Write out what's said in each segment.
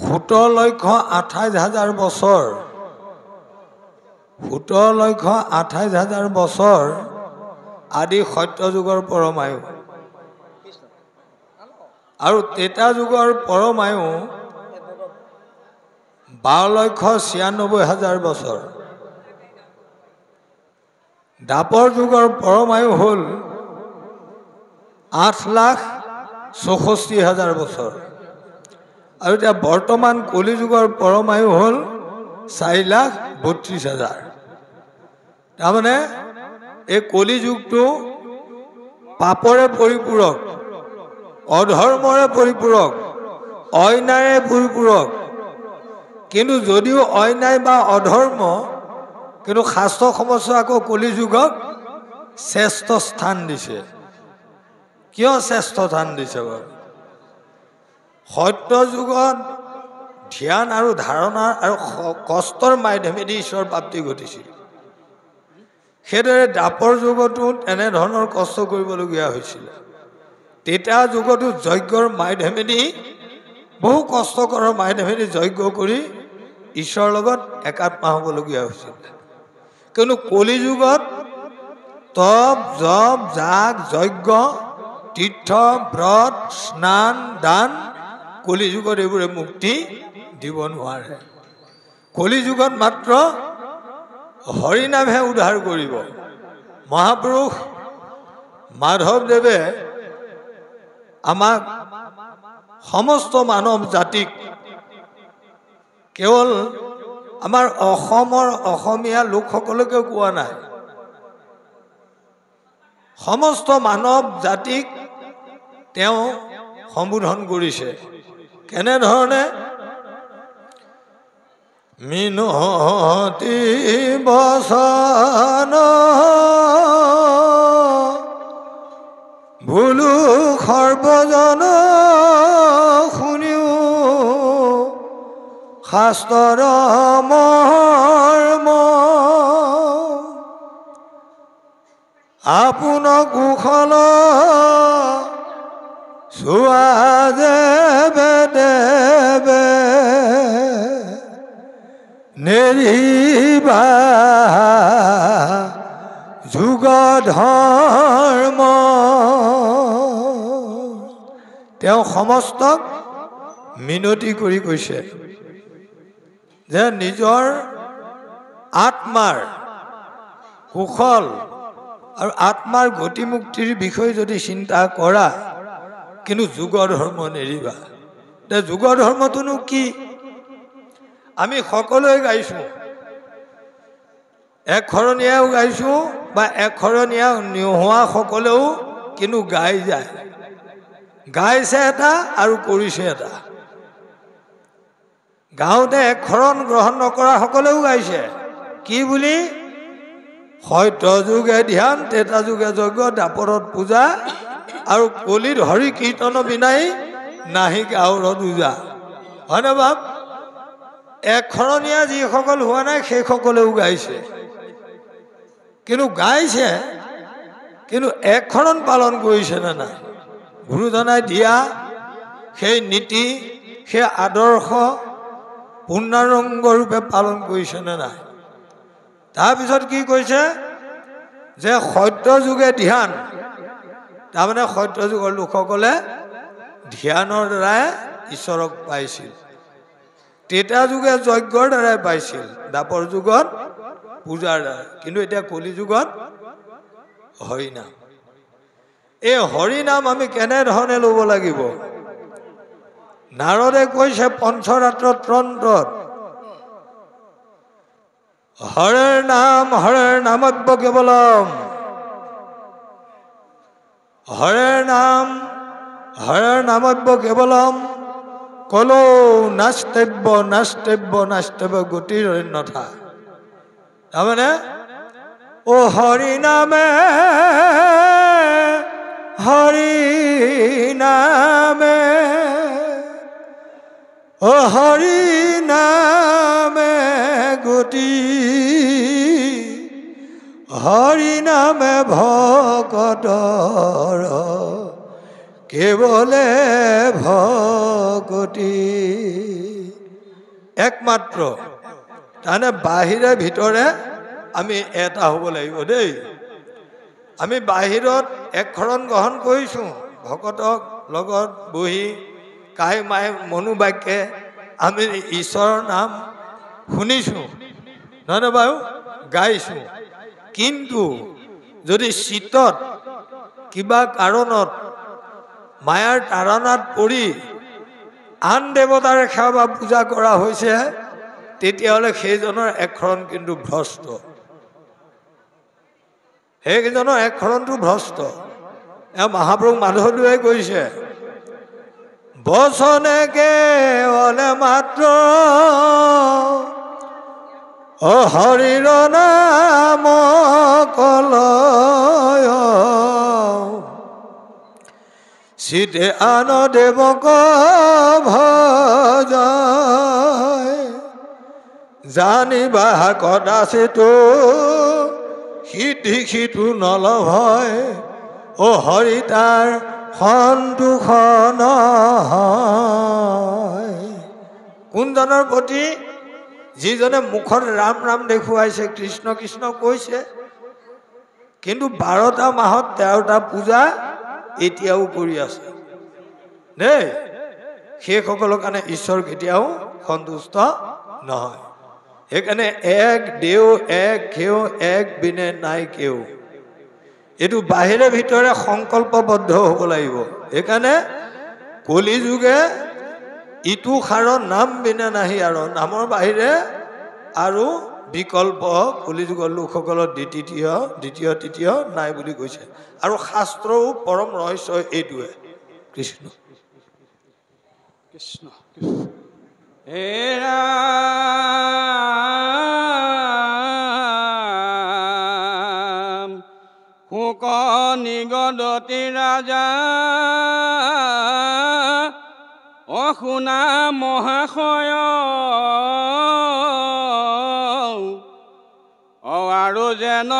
17,28,000 বছৰ 17,28,000 বছৰ আদি সত্য যুগৰ পৰমায়ু আৰু তেতা যুগৰ পৰমায়ু 12,96,000 বছৰ দাপৰ যুগৰ পৰমায়ু হ'ল 8,64,000 বছৰ আৰু এতিয়া বৰ্তমান কলি যুগৰ পৰমায়ু হ'ল 4,32,000 তাৰমানে এই কলি যুগটো পাপৰে পৰিপূৰক অধৰ্মৰে পৰিপূৰক অন্যায়ৰে পৰিপূৰক কিন্তু যদিও অন্যায় বা অধৰ্ম কিন্তু শাস্ত্ৰ সমাজে আকৌ কলি যুগক শ্ৰেষ্ঠ স্থান দিছে কিয় শ্ৰেষ্ঠ স্থান দিছে বাৰু সত্য যুগত ধ্যান আৰু ধাৰণা আৰু কষ্টৰ মাধ্যমেদি ঈশ্বৰ প্ৰাপ্তি ঘটিছিল সেইদৰে দাপৰ যুগতো এনেধৰণৰ কষ্ট কৰিবলগীয়া হৈছিল তেতা যুগতো যজ্ঞৰ মাধ্যমেদি বহু কষ্টকৰ মাধ্যমেদি যজ্ঞ কৰি ঈশ্বৰৰ লগত একাত্মা হ'বলগীয়া হৈছিল কিন্তু কলি যুগত তপ জপ যাগ যজ্ঞ তীৰ্থ ব্ৰত স্নান দান কলি যুগত এইবোৰে মুক্তি দিব নোৱাৰে কলি যুগত মাত্ৰ হৰিনামহে উদ্ধাৰ কৰিব মহাপুৰুষ মাধৱদেৱে আমাক সমস্ত মানৱ জাতিক কেৱল আমাৰ অসমৰ অসমীয়া লোকসকলকে কোৱা নাই সমস্ত মানৱ জাতিক তেওঁ সম্বোধন কৰিছে কেনেধৰণে মিনতি বচন ভুলো সৰ্বজন শুনিও শাস্ত্ৰৰ মৰ্ম আপোনক কুশল চোৱা দেবে দেবে নেৰিবা যুগ ধৰ্ম তেওঁ সমস্তক মিনতি কৰি কৈছে যে নিজৰ আত্মাৰ কুশল আৰু আত্মাৰ গতিমুক্তিৰ বিষয়ে যদি চিন্তা কৰা কিন্তু যুগ ধৰ্ম নেৰিবা যুগ ধৰ্মটোনো কি আমি সকলোৱে গাইছোঁ একশৰণীয়াও গাইছোঁ বা একশৰণীয়া নোহোৱা সকলেও কিন্তু গাই যায় গাইছে এটা আৰু কৰিছে এটা গাওঁতে একশৰণ গ্ৰহণ নকৰা সকলেও গাইছে কি বুলি সত্য যুগে ধ্যান তেতা যুগে যজ্ঞ দাপৰত পূজা আৰু কলিত হৰি কীৰ্তন বিনাই নাহি গাঁৱৰ দুজা হয়নে বাপ একশৰণীয়া যিসকল হোৱা নাই সেইসকলেও গাইছে কিন্তু গাইছে কিন্তু একশৰণ পালন কৰিছে নে নাই গুৰুজনাই দিয়া সেই নীতি সেই আদৰ্শ পূৰ্ণাংগ ৰূপে পালন কৰিছে নে নাই তাৰপিছত কি কৈছে যে সত্য যুগে ধ্যান তাৰমানে সত্য যুগৰ লোকসকলে ধ্যানৰ দ্বাৰাই ঈশ্বৰক পাইছিল তেতা যুগে যজ্ঞৰ দ্বাৰাই পাইছিল দাপৰ যুগত পূজাৰ দ্বাৰা কিন্তু এতিয়া কলি যুগত হৰিনাম এই হৰিনাম আমি কেনেধৰণে ল'ব লাগিব নাৰদে কৈছে পঞ্চৰাত্ৰ তন্ত্ৰত হৰেৰ নামব্য কেৱলম হৰেৰ নামব্য কেৱলম কলো নাস্তব্য নাস্তব্য নাস্তব্য গতিৰ অন্যথা তাৰমানে ও হৰি নামে ও হৰি নামে গতি হৰি নামে ভকতৰ কেৱলে ভকতি একমাত্ৰ তাৰমানে বাহিৰে ভিতৰে আমি এটা হ'ব লাগিব দেই। আমি বাহিৰত একশৰণ গ্ৰহণ কৰিছোঁ, ভকতক লগত বহি কাই মাই মনোবাক্যে আমি ঈশ্বৰৰ নাম শুনিছোঁ, নহয়নে বাৰু, গাইছোঁ। কিন্তু যদি চিত্তত কিবা কাৰণত মায়াৰ তাৰণাত পৰি আন দেৱতাৰ সেৱা বা পূজা কৰা হৈছে, তেতিয়াহ'লে সেইজনৰ একশৰণ কিন্তু ভ্ৰষ্ট, সেইজনৰ একশৰণটো ভ্ৰষ্ট। মহাপ্ৰভু মাধৱদেৱে কৈছে, বচনে কেৱলে মাত্ৰ হৰিৰ নাম কলয়, চিতে আন দেৱক ভজয়, জানিবা কদাচিত সিদ্ধি সিটো নলভয়, হৰি তাৰ সন্তোষ নহয়। কোনজনৰ প্ৰতি? যিজনে মুখত ৰাম ৰাম দেখুৱাইছে, কৃষ্ণ কৃষ্ণ কৈছে, কিন্তু 12টা মাহত 13টা পূজা এতিয়াও কৰি আছে দেই। সেইসকলৰ কাৰণে ঈশ্বৰ কেতিয়াও সন্তুষ্ট নহয়। সেইকাৰণে এক দেও এক ঘেও এক বিনে নাই কেও, এইটো বাহিৰে ভিতৰে সংকল্পবদ্ধ হ'ব লাগিব। সেইকাৰণে কলি যুগে ইটো সাৰৰ নাম বিনে নাহি, আৰু নামৰ বাহিৰে আৰু বিকল্প কলি যুগৰ লোকসকলৰ দ্বিতীয় তৃতীয় নাই বুলি কৈছে। আৰু শাস্ত্ৰও পৰম ৰহস্য এইটোৱে। কৃষ্ণ কৃষ্ণ হে ৰাম শুক নিগদতি ৰাজা অশুনা মহাশয়, আৰু যেন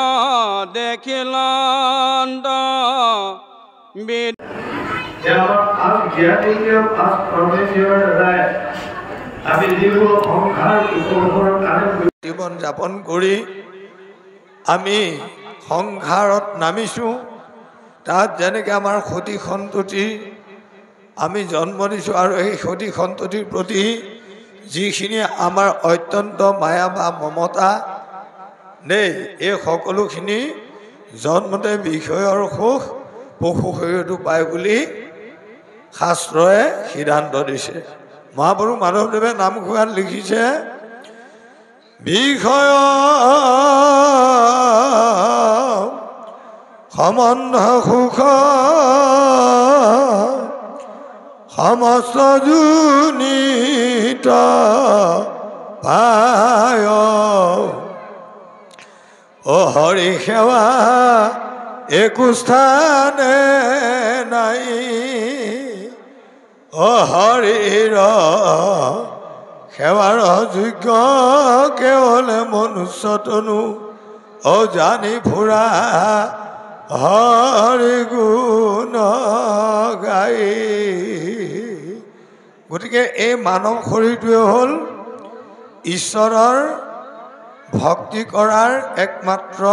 দেখিল জীৱন যাপন কৰি আমি সংসাৰত নামিছোঁ। তাত যেনেকৈ আমাৰ সতী সন্ততি আমি জন্ম দিছোঁ, আৰু এই সতী সন্ততিৰ প্ৰতি যিখিনি আমাৰ অত্যন্ত মায়া বা মমতা দেই, এই সকলোখিনি জন্মতে বিষয়ৰ সুখ পশু শৰীৰতো পায় বুলি শাস্ত্ৰই সিদ্ধান্ত দিছে। মহাপ্ৰভু মাধৱদেৱে নামঘোষাত লিখিছে, বিষয় সম্বন্ধ সুখ সমস্ত জুনিত পায়, হৰি সেৱা একো স্থানে নাই, হৰিৰ সেৱাৰ যোগ্য কেৱলে মনুষ্য তনু, জানি ফুৰা হৰি গুণ গাই। গতিকে এই মানৱ শৰীৰটোৱে হ'ল ঈশ্বৰৰ ভক্তি কৰাৰ একমাত্ৰ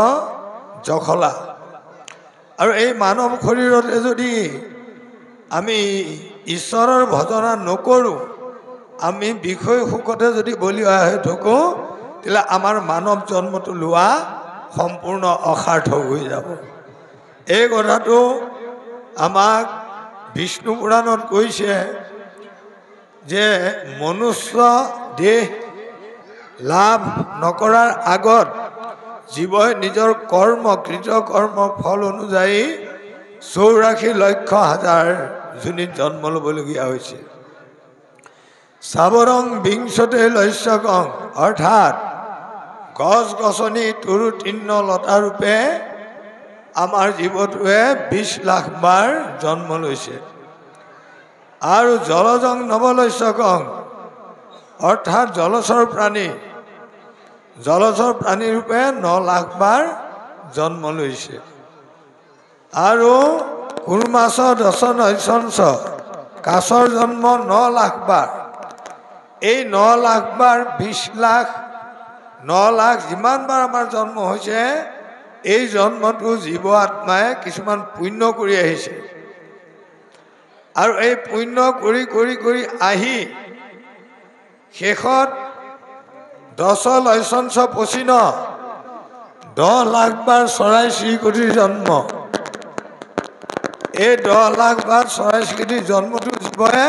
জখলা। আৰু এই মানৱ শৰীৰতে যদি আমি ঈশ্বৰৰ ভজনা নকৰোঁ, আমি বিষয় সুখতে যদি বলিয়া হৈ থাকোঁ, তেতিয়াহ'লে আমাৰ মানৱ জন্মটো লোৱা সম্পূৰ্ণ অসাৰ্থক হৈ যাব। এই কথাটো আমাক বিষ্ণু পুৰাণত কৈছে যে মনুষ্য দেহ লাভ নকৰাৰ আগত জীৱই নিজৰ কৰ্ম কৃতকৰ্ম ফল অনুযায়ী 84 লক্ষ হাজাৰ যোনিত জন্ম ল'বলগীয়া হৈছে। চাবৰং বিংশতে লৈশ্যকং, অৰ্থাৎ গছ গছনি তৰু তৃণ লতা ৰূপে আমাৰ জীৱটোৱে 20 লাখ বাৰ জন্ম লৈছে। আৰু জলজং নৱলৈশ্যকং, অৰ্থাৎ জলচৰ প্ৰাণী ৰূপে 9 লাখ বাৰ জন্ম লৈছে। আৰু কুৰ্মাছ দশন ঐচঞ্চ, কাছৰ জন্ম 9 লাখ বাৰ। এই 9 লাখ বাৰ 20 লাখ 9 লাখ যিমানবাৰ আমাৰ জন্ম হৈছে এই জন্মটো জীৱ আত্মাই কিছুমান পুণ্য কৰি আহিছে আৰু এই পুণ্য কৰি কৰি কৰি আহি শেষত 10 লয়সংস পচিন 10 লাখ বাৰ চৰাই চিৰিকটিৰ জন্ম এই 10 লাখ বাৰ চৰাই চিৰিকটিৰ জন্মটো জীৱে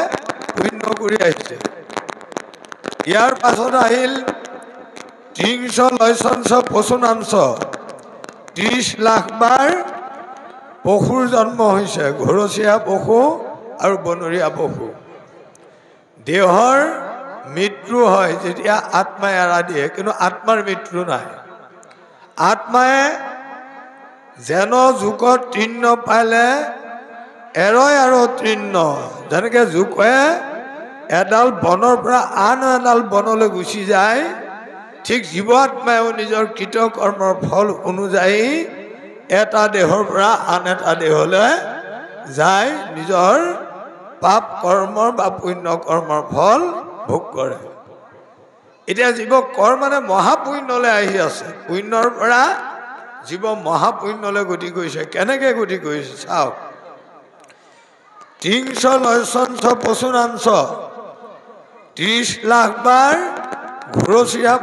পুণ্য কৰি আহিছে ইয়াৰ পাছত আহিল 300 লয়সংস পশুনাংশ 30 লাখ বাৰ পশুৰ জন্ম হৈছে ঘৰচীয়া পশু আৰু বনৰীয়া পশু দেহৰ মৃত্যু হয় যেতিয়া আত্মাই এৰা দিয়ে কিন্তু আত্মাৰ মৃত্যু নাই আত্মায়ে যেন যুগত তৃণ পালে এৰয় আৰু তৃণ যেনেকৈ যুগে এডাল বনৰ পৰা আন এডাল বনলৈ গুচি যায় ঠিক জীৱ আত্মায়ো নিজৰ কৃতকৰ্মৰ ফল অনুযায়ী এটা দেহৰ পৰা আন এটা দেহলৈ যায় নিজৰ পাপ কৰ্মৰ বা পুণ্য কৰ্মৰ ফল ভোগ কৰে এতিয়া জীৱ কৰ মানে মহাপুণ্যলৈ আহি আছে পুণ্যৰ পৰা জীৱ মহাপুণ্যলৈ গতি কৰিছে কেনেকৈ গতি কৰিছে চাওক 300 লয়সংস পশুনাংশ 30 লাখ বাৰ ঘৰচীয়া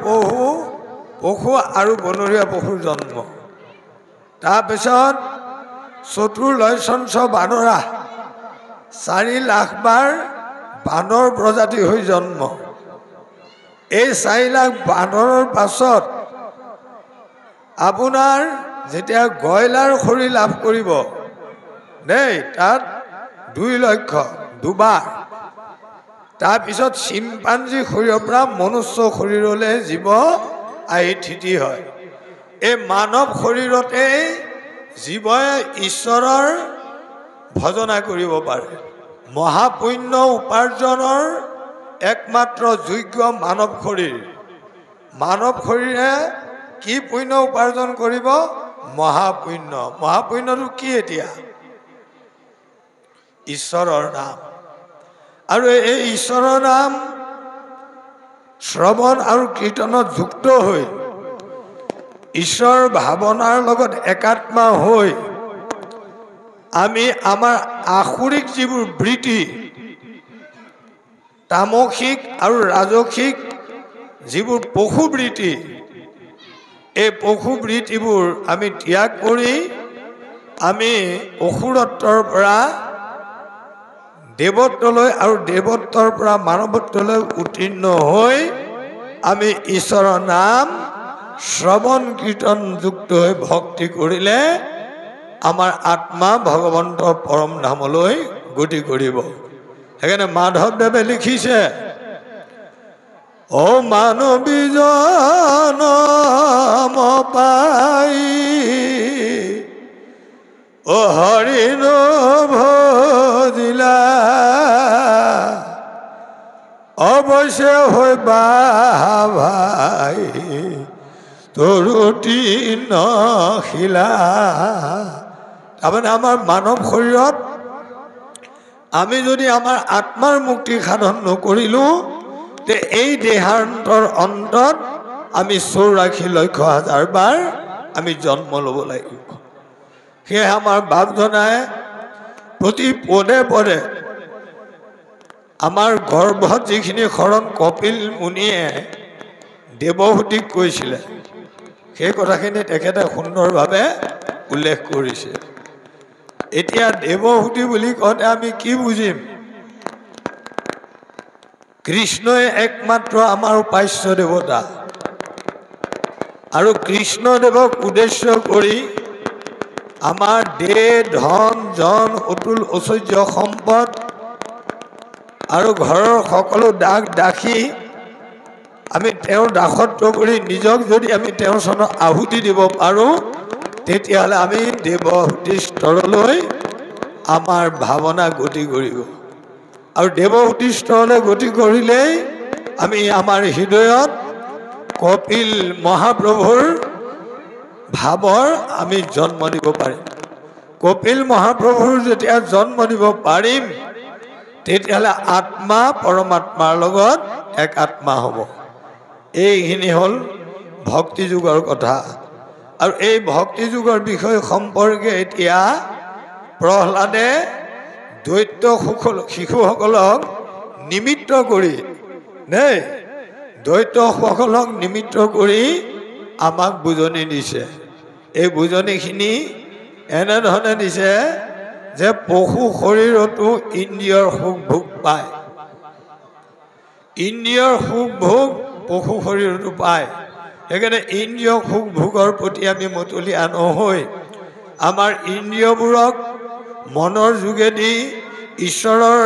পশু আৰু বনৰীয়া পশুৰ জন্ম তাৰপিছত 40 লয়সংস বানৰা 4 লাখ বাৰ বানৰ প্ৰজাতি হৈ জন্ম এই 4 লাখ বানৰৰ পাছত আপোনাৰ যেতিয়া গয়লাৰ খৰি লাভ কৰিব দেই তাত 2 লক্ষ দুবাৰ তাৰপিছত চিম্পাঞ্জী শৰীৰৰ পৰা মনুষ্য শৰীৰলৈ জীৱ আহি থিতি হয় এই মানৱ শৰীৰতে জীৱে ঈশ্বৰৰ ভজনা কৰিব পাৰে মহাপুণ্য উপাৰ্জনৰ একমাত্ৰ যোগ্য মানৱ শৰীৰে কি পুণ্য উপাৰ্জন কৰিব মহাপুণ্যটো কি এতিয়া ঈশ্বৰৰ নাম আৰু এই ঈশ্বৰৰ নাম শ্ৰৱণ আৰু কীৰ্তনত যুক্ত হৈ ঈশ্বৰ ভাৱনাৰ লগত একাত্মা হৈ আমি আমাৰ আসুৰিক যিবোৰ বৃত্তি তামসিক আৰু ৰাজসিক যিবোৰ পশুবৃত্তি এই পশুবৃত্তিবোৰ আমি ত্যাগ কৰি আমি অসুৰত্বৰ পৰা দেৱত্বলৈ আৰু দেৱত্বৰ পৰা মানৱত্বলৈ উত্তীৰ্ণ হৈ আমি ঈশ্বৰৰ নাম শ্ৰৱণ কীৰ্তন যুক্ত হৈ ভক্তি কৰিলে আমাৰ আত্মা ভগৱন্তৰ পৰম ধামলৈ গতি কৰিব সেইকাৰণে মাধৱদেৱে লিখিছে ও মানৱী জনম পাই ও হৰি নভজিলা অৱশ্যে হৈ ভাই তৰুটি নখিলা তাৰমানে আমাৰ মানৱ শৰীৰত আমি যদি আমাৰ আত্মাৰ মুক্তি সাধন নকৰিলোঁ তে এই দেহান্তৰ অন্তত আমি 84 লক্ষ হাজাৰ বাৰ আমি জন্ম ল'ব লাগিব সেয়ে আমাৰ বাপজনাই প্ৰতি পদে পদে আমাৰ গৰ্ভত যিখিনি শৰণ কপিল মুনিয়ে দেৱহূতিক কৈছিলে সেই কথাখিনি তেখেতে সুন্দৰভাৱে উল্লেখ কৰিছে এতিয়া দেৱহূতি বুলি কওঁতে আমি কি বুজিম কৃষ্ণই একমাত্ৰ আমাৰ উপাস্য দেৱতা আৰু কৃষ্ণদেৱক উদ্দেশ্য কৰি আমাৰ দেহ ধন জন অতুল ঐশ্বৰ্য সম্পদ আৰু ঘৰৰ সকলো দাস দাসী আমি তেওঁৰ দাসত্ব কৰি নিজক যদি আমি তেওঁৰ চৰণত আহুতি দিব পাৰোঁ তেতিয়াহ'লে আমি দেৱহূতিৰ স্তৰলৈ আমাৰ ভাৱনা গতি কৰিব আৰু দেৱহূতিৰ স্তৰলৈ গতি কৰিলেই আমি আমাৰ হৃদয়ত কপিল মহাপ্ৰভুৰ ভাৱৰ আমি জন্ম দিব পাৰিম কপিল মহাপ্ৰভুৰ যেতিয়া জন্ম দিব পাৰিম তেতিয়াহ'লে আত্মা পৰমাত্মাৰ লগত এক আত্মা হ'ব। এইখিনি হ'ল ভক্তি যুগৰ কথা। আৰু এই ভক্তি যুগৰ বিষয় সম্পৰ্কে এতিয়া প্ৰহ্লাদে দৈত্য শিশুসকলক নিমিত্ত কৰি দেই, দৈত্যসকলক নিমিত্ত কৰি আমাক বুজনি দিছে। এই বুজনিখিনি এনেধৰণে দিছে যে পশু শৰীৰতো ইন্দ্ৰিয়ৰ সুখ ভোগ পায়, ইন্দ্ৰিয়ৰ সুখ ভোগ পশু শৰীৰতো পায়। সেইকাৰণে ইন্দ্ৰিয় সুখ ভোগৰ প্ৰতি আমি মতলীয়া নহৈ আমাৰ ইন্দ্ৰিয়বোৰক মনৰ যোগেদি ঈশ্বৰৰ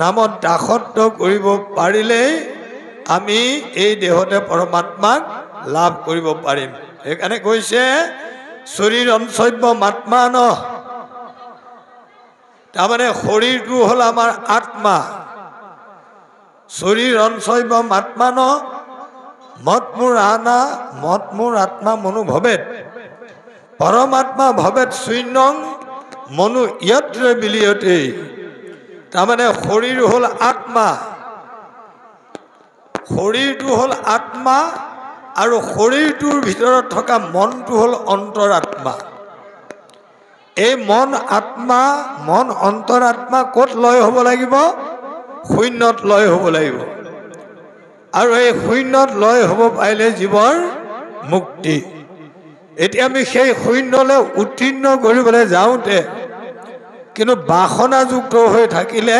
নামত দাসত্ব কৰিব পাৰিলেই আমি এই দেহতে পৰমাত্মাক লাভ কৰিব পাৰিম। সেইকাৰণে কৈছে শৰীৰ অঞ্চব্য মাত্মান, তাৰমানে শৰীৰটো হ'ল আমাৰ আত্মা। শৰীৰ অঞ্চব্য মাত্মান মত মোৰ আনা মত মোৰ আত্মা মনু ভৱেত, পৰমাত্মা ভৱেত শূন্যং মনু ইয়ত্ৰ বিলিয়তে। তাৰমানে শৰীৰ হ'ল আত্মা, শৰীৰটো হ'ল আত্মা আৰু শৰীৰটোৰ ভিতৰত থকা মনটো হ'ল অন্তৰাত্মা। এই মন আত্মা, মন অন্তৰাত্মা ক'ত লয় হ'ব লাগিব? শূন্যত লয় হ'ব লাগিব। আৰু এই শূন্যত লয় হ'ব পাৰিলে জীৱৰ মুক্তি। এতিয়া আমি সেই শূন্যলৈ উত্তীৰ্ণ কৰিবলৈ যাওঁতে কিন্তু বাসনাযুক্ত হৈ থাকিলে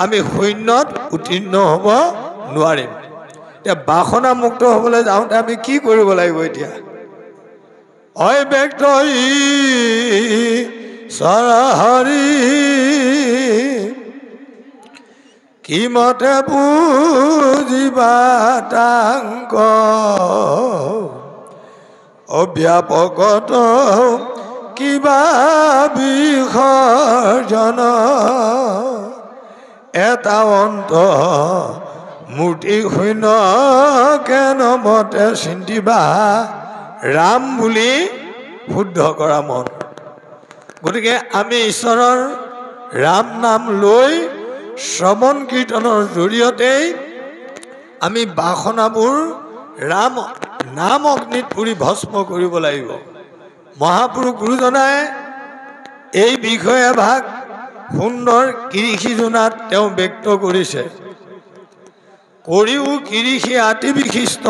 আমি শূন্যত উত্তীৰ্ণ হ'ব নোৱাৰিম। এতিয়া বাসনা মুক্ত হ'বলৈ যাওঁতে আমি কি কৰিব লাগিব? এতিয়া অব্যক্ত সৰহৰি কিমতে বুজিবা তাংক অব্যাপকত কিবা বিসৰ্জন এটা অন্ত মূৰ্তি শূন্য কেন মতে চিন্তিবা ৰাম বুলি শুদ্ধ কৰা মন। গতিকে আমি ঈশ্বৰৰ ৰাম নাম লৈ শ্ৰৱণ কীৰ্তনৰ জৰিয়তেই আমি বাসনাবোৰ ৰাম নাম অগ্নিত পুৰি ভস্ম কৰিব লাগিব। মহাপুৰুষ গুৰুজনাই এই বিষয়ে এভাগ সুন্দৰ কিৰিষি জোনাত তেওঁ ব্যক্ত কৰিছে। কৰিও কিৰিষি আতি বিশিষ্ট,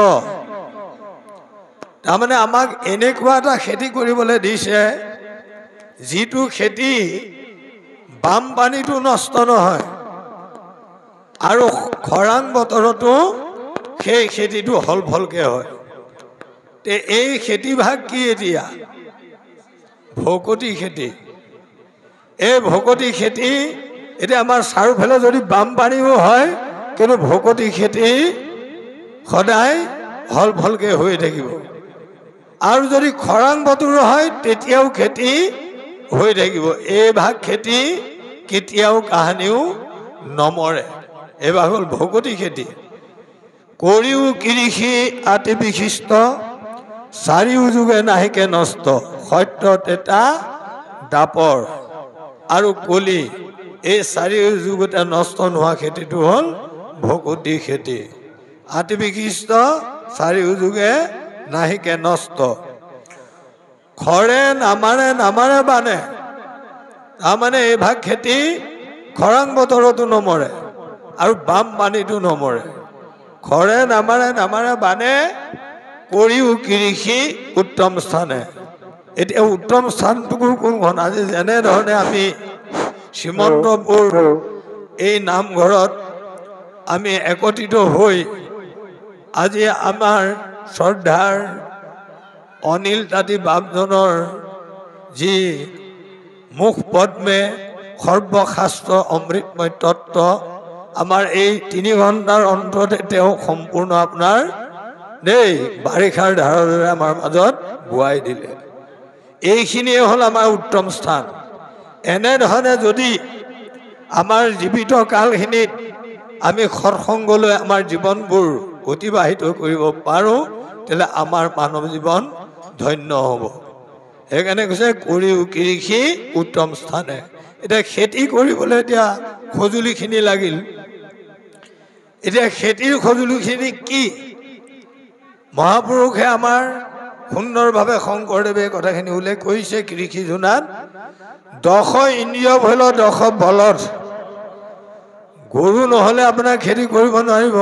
তাৰমানে আমাক এনেকুৱা এটা খেতি কৰিবলৈ দিছে যিটো খেতি বানপানীটো নষ্ট নহয় আৰু খৰাং বতৰতো সেই খেতিটো হলফলকৈ হয়। তে এই খেতিভাগ কি? এতিয়া ভকতি খেতি। এই ভকতি খেতি এতিয়া আমাৰ চাৰিওফালে যদি বানপানীও হয় কিন্তু ভকতি খেতি সদায় হলফলকৈ হৈ থাকিব। আৰু যদি খৰাং বতৰ হয় তেতিয়াও খেতি হৈ থাকিব। এইভাগ খেতি কেতিয়াও কাহানিও নমৰে। এইভাগ হ'ল ভকতি খেতি। কৰিও কিৰিষি আতি বিশিষ্ট চাৰিও যুগে নাহিকে নষ্ট, সত্য তেতা দাপৰ আৰু কলি, এই চাৰিও যুগতে নষ্ট নোহোৱা খেতিটো হ'ল ভকতি খেতি। আতি বিশিষ্ট চাৰিও যুগে নাহিকে নষ্ট, খৰে নামাৰে নামাৰে বানে। তাৰমানে এইভাগ খেতি খৰাং বতৰতো নমৰে আৰু বানপানীটো নমৰে। খৰে নামাৰে নামাৰে বানে, কৰিও কিৰিষি উত্তম স্থানে। এতিয়া উত্তম স্থানটো কোনখন? আজি যেনেধৰণে আমি শ্ৰীমন্তপুৰ এই নামঘৰত আমি একত্ৰিত হৈ আজি আমাৰ শ্ৰদ্ধাৰ অনিল তাঁতী বাপজনৰ যি মুখ পদ্মে সৰ্বশাস্ত্ৰ অমৃতময় তত্ত্ব আমাৰ এই 3 ঘণ্টাৰ অন্ততে তেওঁ সম্পূৰ্ণ আপোনাৰ দেই বাৰিষাৰ ধাৰৰে আমাৰ মাজত বোৱাই দিলে। এইখিনিয়ে হ'ল আমাৰ উত্তম স্থান। এনেধৰণে যদি আমাৰ জীৱিত কালখিনিত আমি সৎসংগলৈ আমাৰ জীৱনবোৰ অতিবাহিত কৰিব পাৰোঁ তেতিয়াহ'লে আমাৰ মানৱ জীৱন ধন্য হ'ব। সেইকাৰণে কৈছে কৰিও কিৰিষি উত্তম স্থানে। এতিয়া খেতি কৰিবলৈ এতিয়া সঁজুলিখিনি লাগিল এতিয়া খেতিৰ সঁজুলিখিনি কি মহাপুৰুষে আমাৰ সুন্দৰভাৱে শংকৰদেৱে কথাখিনি উল্লেখ কৰিছে কৃষি জোনাত 10 ইন্দ্ৰিয় ভৈল 10 বলদ গৰু নহ'লে আপোনাৰ খেতি কৰিব নোৱাৰিব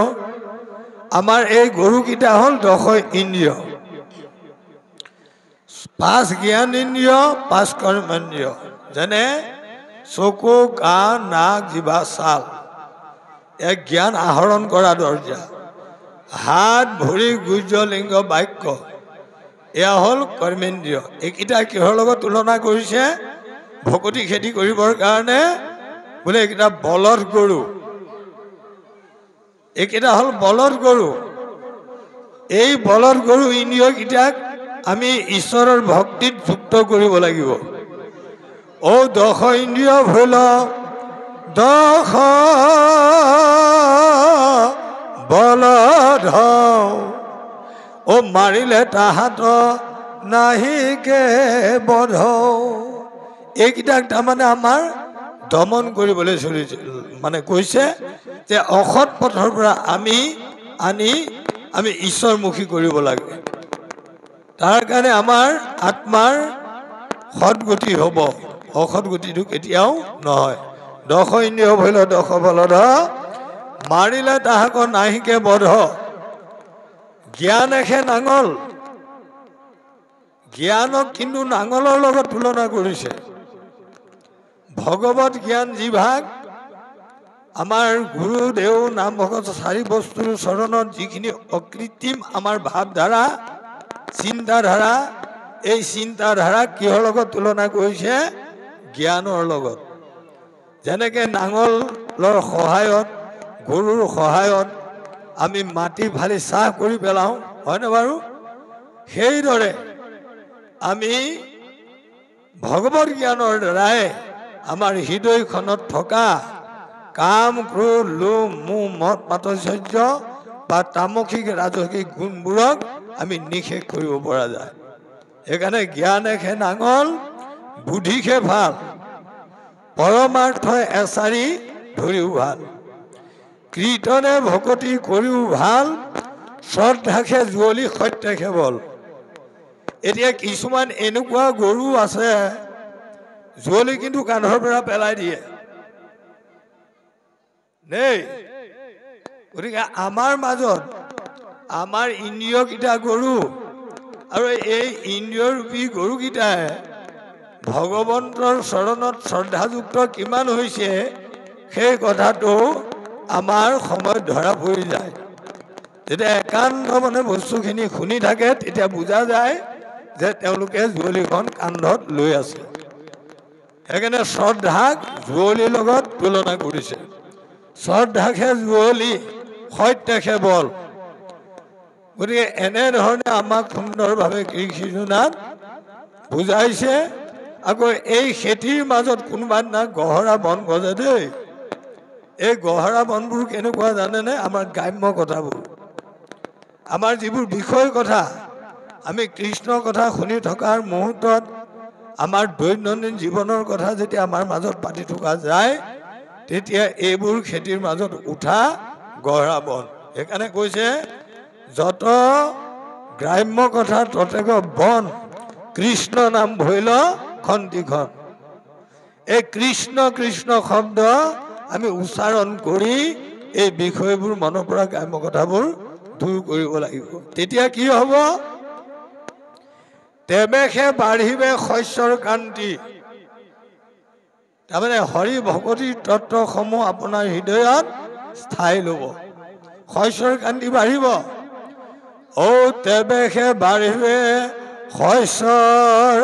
আমাৰ এই গৰুকেইটা হ'ল 10 ইন্দ্ৰিয় 5 জ্ঞান ইন্দ্ৰিয় 5 কৰ্মেন্দ্ৰিয় যেনে চকু কাণ নাক জিভা ছাল এক জ্ঞান আহৰণ কৰা দৰ্জা হাত ভৰি গুহ্য লিংগ বাক্য এয়া হ'ল কৰ্মেন্দ্ৰিয় এইকেইটা কিহৰ লগত তুলনা কৰিছে ভকতি খেতি কৰিবৰ কাৰণে বোলে এইকেইটা বলদ গৰু এইকেইটা হ'ল বলদ গৰু এই বলদ গৰু ইন্দ্ৰিয়কেইটাক আমি ঈশ্বৰৰ ভক্তিত যুক্ত কৰিব লাগিব ও 10 ইন্দ্ৰিয় ভৈল 10 বলদ ও মাৰিলে তাহাঁত নাহিকে বধ এইকেইটাক তাৰমানে আমাৰ দমন কৰিবলৈ চলিছে মানে কৈছে যে অসৎ পথৰ পৰা আমি ঈশ্বৰমুখী কৰিব লাগে তাৰ কাৰণে আমাৰ আত্মাৰ সৎগতি হ'ব অসৎ গতিটো কেতিয়াও নহয় 10 ইন্দ্ৰিয় ভৈল 10 বলদ মাৰিলে তাহাক নাহিকে বধ জ্ঞান এখে নাঙল জ্ঞানক কিন্তু নাঙলৰ লগত তুলনা কৰিছে ভগৱত জ্ঞান যিভাগ আমাৰ গুৰুদেউ নাম ভকত 4 বস্তুৰ চৰণত যিখিনি অকৃত্ৰিম আমাৰ ভাৱধাৰা চিন্তাধাৰা এই চিন্তাধাৰা কিহৰ লগত তুলনা কৰিছে জ্ঞানৰ লগত যেনেকৈ নাঙলৰ সহায়ত গৰুৰ সহায়ত আমি মাটি ফালি চাহ কৰি পেলাওঁ হয়নে বাৰু সেইদৰে আমি ভগৱত জ্ঞানৰ দ্বাৰাই আমাৰ হৃদয়খনত থকা কাম ক্ৰোধ লোভ মোহ মদ মাৎসৰ্য বা তামসিক ৰাজসিক গুণবোৰক আমি নিষেধ কৰিব পৰা যায় সেইকাৰণে জ্ঞান এখে নাঙল বুদ্ধিখে ভাল পৰমাৰ্থ এচাৰি ধৰিও ভাল কীৰ্তনে ভকতি কৰিও ভাল শ্ৰদ্ধাখে যুৱলি সত্যখে বল এতিয়া কিছুমান এনেকুৱা গৰু আছে যুৱলি কিন্তু কান্ধৰ পৰা পেলাই দিয়ে দেই গতিকে আমাৰ মাজত আমাৰ ইন্দ্ৰিয়কেইটা গৰু আৰু এই ইন্দ্ৰিয়ৰূপী গৰুকেইটাই ভগৱন্তৰ চৰণত শ্ৰদ্ধাযুক্ত কিমান হৈছে সেই কথাটো আমাৰ সময়ত ধৰা পৰি যায় যেতিয়া একান্ত মানে বস্তুখিনি শুনি থাকে তেতিয়া বুজা যায় যে তেওঁলোকে যুৱলিখন কান্ধত লৈ আছে সেইকাৰণে শ্ৰদ্ধাক যুৱলিৰ লগত তুলনা কৰিছে শ্ৰদ্ধাখে যুৱলি সত্যখে বল গতিকে এনেধৰণে আমাক সুন্দৰভাৱে কৃষি জোনাত বুজাইছে আকৌ এই খেতিৰ মাজত কোনোবা দিনা গহৰা বন গজে দেই এই গহৰা বনবোৰ কেনেকুৱা জানেনে আমাৰ গ্ৰাম্য কথাবোৰ আমাৰ যিবোৰ বিষয় কথা আমি কৃষ্ণৰ কথা শুনি থকাৰ মুহূৰ্তত আমাৰ দৈনন্দিন জীৱনৰ কথা যেতিয়া আমাৰ মাজত পাতি থকা যায় তেতিয়া এইবোৰ খেতিৰ মাজত উঠা গহৰা বন সেইকাৰণে কৈছে যত গ্ৰাম্য কথা ততেক বন কৃষ্ণ নাম ভৈল খন্তিখন এই কৃষ্ণ কৃষ্ণ শব্দ আমি উচ্চাৰণ কৰি এই বিষয়বোৰ মনৰ পৰা গ্ৰাম্য কথাবোৰ দূৰ কৰিব লাগিব তেতিয়া কি হ'ব তেবেশে বাঢ়িবে শস্যৰ কান্তি তাৰমানে হৰি ভকতিৰ তত্ত্বসমূহ আপোনাৰ হৃদয়ত স্থায়ী ল'ব শস্যৰ কান্তি বাঢ়িব ও তেবেশে বাঢ়িবে শস্যৰ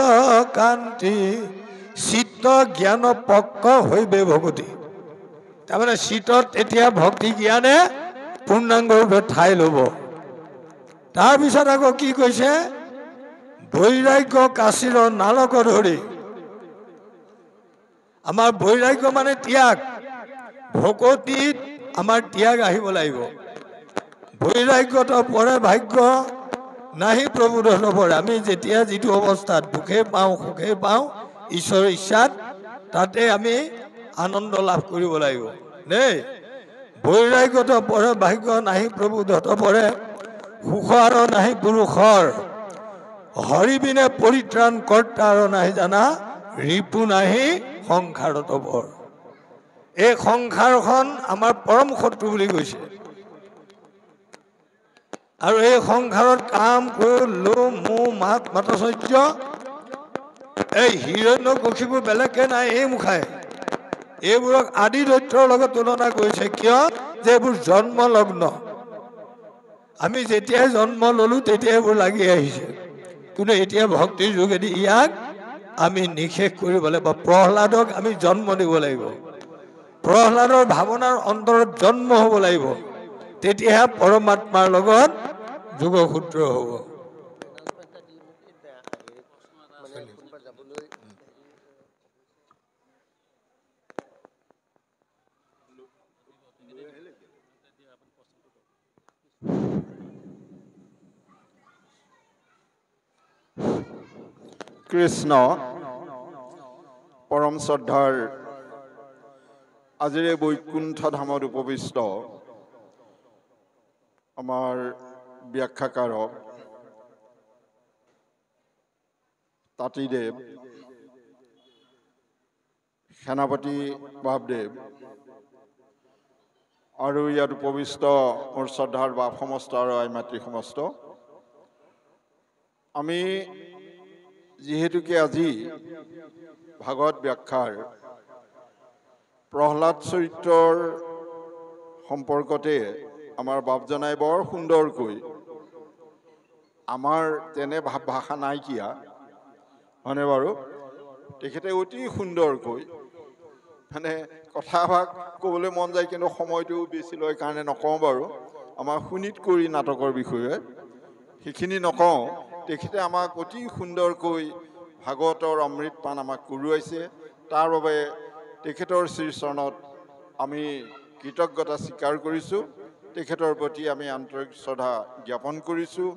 কান্তি চিত্ত জ্ঞান পক্ক হৈবে ভকতি তাৰমানে চিত্তত এতিয়া ভক্তি জ্ঞানে পূৰ্ণাংগৰূপে ঠাই ল'ব তাৰপিছত আকৌ কি কৈছে বৈৰাগ্য কাশীৰ নালক ধৰি আমাৰ বৈৰাগ্য মানে ত্যাগ ভকতিত আমাৰ ত্যাগ আহিব লাগিব বৈৰাগ্যত পৰে ভাগ্য নাহি প্ৰভুদত্ত পৰে আমি যেতিয়া যিটো অৱস্থাত দুখে পাওঁ সুখে পাওঁ ঈশ্বৰৰ ইচ্ছাত তাতে আমি আনন্দ লাভ কৰিব লাগিব দেই। বৈৰাগ্যত পৰে ভাগ্য নাহি প্ৰভু দত্ত পৰে, সুখৰ নাহি পুৰুষৰ, হৰিবিনে পৰিত্ৰাণ কৰ্তাৰ নাহি জানা, ৰিপু নাহি সংসাৰত বৰ। এই সংসাৰখন আমাৰ পৰম শত্ৰু বুলি কৈছে। আৰু এই সংসাৰত কাম ক্ৰোধ লোভ মোহ মাত মাতচৰ্য, এই হিৰণ্যকশিপু বেলেগকে নাই, এই মুখাই এইবোৰক আদি দৈত্যৰ লগত তুলনা কৰিছে। কিয় যে এইবোৰ জন্মলগ্ন, আমি যেতিয়াই জন্ম ললো তেতিয়াই এইবোৰ লাগি আহিছে। কিন্তু এতিয়া ভক্তিৰ যোগেদি ইয়াক আমি নিশেষ কৰিব লাগিব। প্ৰহ্লাদক আমি জন্ম দিব লাগিব, প্ৰহ্লাদৰ ভাৱনাৰ অন্তৰত জন্ম হ'ব লাগিব, তেতিয়াহে পৰমাত্মাৰ লগত যোগসূত্ৰ হ'ব। কৃষ্ণ পৰম শ্ৰদ্ধাৰ আজিৰে বৈকুণ্ঠ ধামত উপবিষ্ট আমাৰ ব্যাখ্যাকাৰক তাঁতীদেৱ সেনাপতি বাপদেৱ আৰু ইয়াত উপবিষ্ট মোৰ শ্ৰদ্ধাৰ বাপ সমস্ত আৰু আই মাতৃ সমস্ত, আমি যিহেতুকে আজি ভাগৱত ব্যাখ্যাৰ প্ৰহ্লাদ চৰিত্ৰৰ সম্পৰ্কতে আমাৰ বাপজনাই বৰ সুন্দৰকৈ, আমাৰ তেনে ভাৱ ভাষা নাইকিয়া হয়নে বাৰু, তেখেতে অতি সুন্দৰকৈ মানে কথাভাগ ক'বলৈ মন যায়, কিন্তু সময়টো বেছি লয় কাৰণে নকওঁ বাৰু। আমাৰ সুনীত কৰি নাটকৰ বিষয়ে সেইখিনি নকওঁ। তেখেতে আমাক অতি সুন্দৰকৈ ভাগৱতৰ অমৃত পান আমাক কৰোৱাইছে। তাৰ বাবে তেখেতৰ শ্ৰীচৰণত আমি কৃতজ্ঞতা স্বীকাৰ কৰিছোঁ, তেখেতৰ প্ৰতি আমি আন্তৰিক শ্ৰদ্ধা জ্ঞাপন কৰিছোঁ।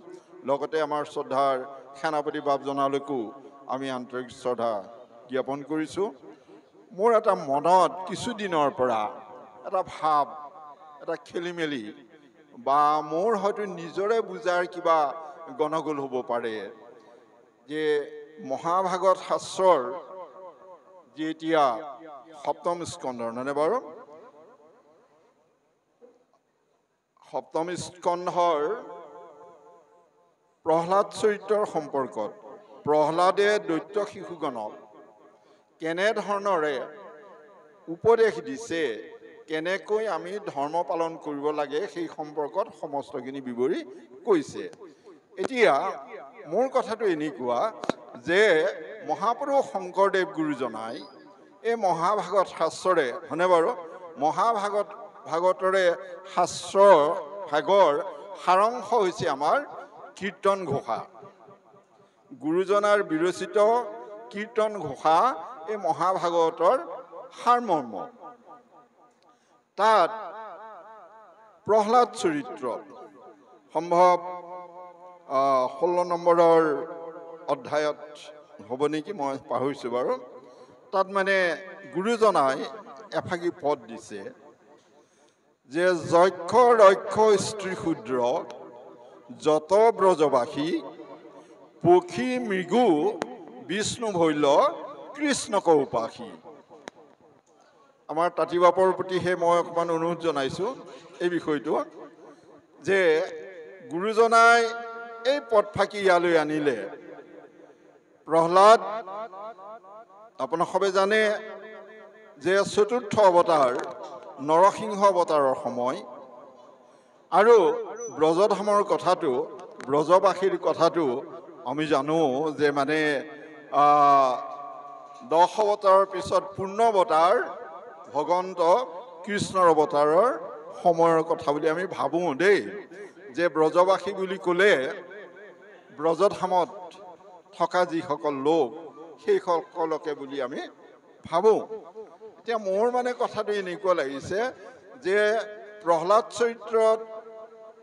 লগতে আমাৰ শ্ৰদ্ধাৰ সেনাপতি বাপজনালৈকো আমি আন্তৰিক শ্ৰদ্ধা জ্ঞাপন কৰিছোঁ। মোৰ এটা মনত কিছুদিনৰ পৰা এটা ভাৱ, এটা খেলি মেলি বা মোৰ হয়তো নিজৰে বুজাৰ কিবা গণগোল হ'ব পাৰে যে মহাভাগৱত শাস্ত্ৰৰ যি এতিয়া সপ্তম স্কন্ধৰ নহয়নে বাৰু, সপ্তম স্কন্ধৰ প্ৰহ্লাদ চৰিত্ৰৰ সম্পৰ্কত প্ৰহ্লাদে দৈত্য শিশুগণক কেনেধৰণৰে উপদেশ দিছে, কেনেকৈ আমি ধৰ্ম পালন কৰিব লাগে, সেই সম্পৰ্কত সমস্তখিনি বিৱৰি কৈছে। এতিয়া মোৰ কথাটো এনেকুৱা যে মহাপুৰুষ শংকৰদেৱ গুৰুজনাই এই মহাভাগৱত শাস্ত্ৰৰে হয়নে বাৰু, মহাভাগৱতৰে শাস্ত্ৰ ভাগৰ সাৰাংশ হৈছে আমাৰ কীৰ্তন ঘোষা। গুৰুজনাৰ বিৰচিত কীৰ্তন ঘোষা এই মহাভাগৱতৰ সাৰমৰ্ম। তাত প্ৰহ্লাদ চৰিত্ৰ সম্ভৱ 16 নম্বৰৰ অধ্যায়ত হ'ব নেকি, মই পাহৰিছোঁ বাৰু। তাত মানে গুৰুজনাই এফাকি পদ দিছে যে যক্ষ ৰক্ষ স্ত্ৰী শূদ্ৰ যত ব্ৰজবাসী, পক্ষী মৃগু বিষ্ণু ভৈল কৃষ্ণক উপাসী। আমাৰ তাঁতীবাপৰ প্ৰতিহে মই অকণমান অনুৰোধ জনাইছোঁ এই বিষয়টো, যে গুৰুজনাই এই পদফাকি ইয়ালৈ আনিলে। প্ৰহ্লাদ আপোনাক সবে জানে যে চতুৰ্থ অৱতাৰ নৰসিংহ অৱতাৰৰ সময়, আৰু ব্ৰজধামৰ কথাটো, ব্ৰজবাসীৰ কথাটো আমি জানো যে মানে 10 অৱতাৰৰ পিছত পূৰ্ণ অৱতাৰ ভগৱন্ত কৃষ্ণৰ অৱতাৰৰ সময়ৰ কথা বুলি আমি ভাবোঁ দেই। যে ব্ৰজবাসী বুলি ক'লে ব্ৰজধামত থকা যিসকল লোক সেইসকলকে বুলি আমি ভাবোঁ। এতিয়া মোৰ মানে কথাটো এনেকুৱা লাগিছে যে প্ৰহ্লাদ চৰিত্ৰত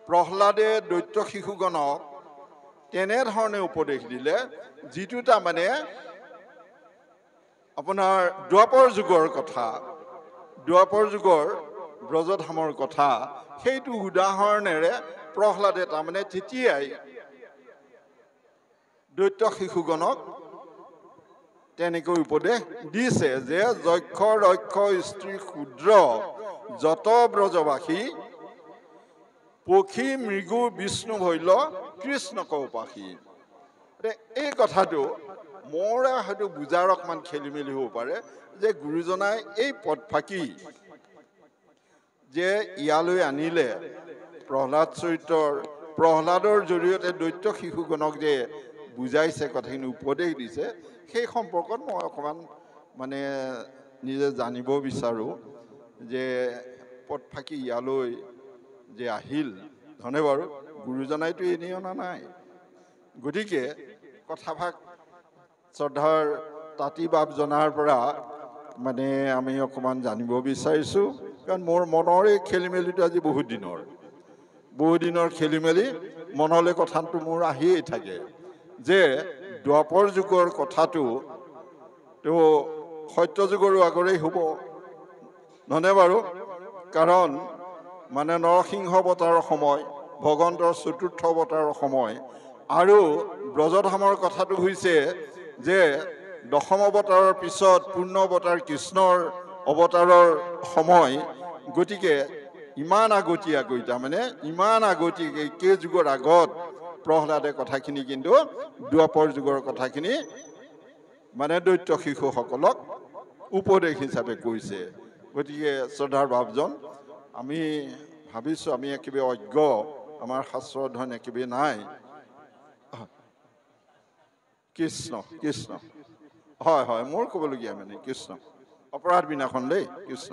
প্ৰহ্লাদে দৈত্য শিশুগণক তেনেধৰণে উপদেশ দিলে, যিটো তাৰমানে আপোনাৰ দ্বাপৰ যুগৰ কথা, দ্বাপৰ যুগৰ ব্ৰজধামৰ কথা, সেইটো উদাহৰণেৰে প্ৰহ্লাদে তাৰমানে তেতিয়াই দৈত্য শিশুগণক তেনেকৈ উপদেশ দিছে যে যক্ষ ৰক্ষ স্ত্ৰী ক্ষুদ্ৰ যত ব্ৰজবাসী পক্ষী মৃগু বিষ্ণু ভৈল কৃষ্ণ কৌপাসী। এই কথাটো মোৰ হয়তো বুজাৰ অকমান খেলি মেলি হ'ব পাৰে যে গুৰুজনাই এই পদ ফাঁকি যে ইয়ালৈ আনিলে প্ৰহ্লাদ চৰিত্ৰৰ প্ৰহ্লাদৰ জৰিয়তে দৈত্য শিশুগণক যে বুজাইছে, কথাখিনি উপদেশ দিছে, সেই সম্পৰ্কত মই অকণমান মানে নিজে জানিব বিচাৰোঁ যে পদ ফাঁকি ইয়ালৈ যে আহিল, ধনে বাৰু গুৰুজনাইতো এনেই অনা নাই। গতিকে কথাভাগ শ্ৰদ্ধাৰ তাঁতী বাপ জনাৰ পৰা মানে আমি অকণমান জানিব বিচাৰিছোঁ, কাৰণ মোৰ মনৰ এই খেলি মেলিটো আজি বহুত দিনৰ খেলি মেলি মনলৈ কথাটো মোৰ আহিয়েই থাকে যে দ্বাপৰ যুগৰ কথাটো তেওঁ সত্য যুগৰো আগৰেই হ'ব, নহয়নে বাৰু? কাৰণ মানে নৰসিংহ অৱতাৰৰ সময়, ভগৱন্তৰ চতুৰ্থ অৱতাৰৰ সময়, আৰু ব্ৰজধামৰ কথাটো হৈছে যে দশম অৱতাৰৰ পিছত পূৰ্ণ অৱতাৰ কৃষ্ণৰ অৱতাৰৰ সময়। গতিকে ইমান আগতীয়াকৈ, তাৰমানে ইমান আগতীয়াকৈ কেই যুগৰ আগত প্ৰহ্লাদে কথাখিনি কিন্তু দ্বাপৰ যুগৰ কথাখিনি মানে দৈত্য শিশুসকলক উপদেশ হিচাপে কৈছে। গতিকে শ্ৰদ্ধাৰ ভাৱজন, আমি ভাবিছোঁ আমি একেবাৰে অজ্ঞ, আমাৰ শাস্ত্ৰ অধ্যয়ন একেবাৰে নাই। কৃষ্ণ কৃষ্ণ, হয় হয়, মোৰ ক'বলগীয়া মানে কৃষ্ণ, অপৰাধ বিনাশন দেই, কৃষ্ণ।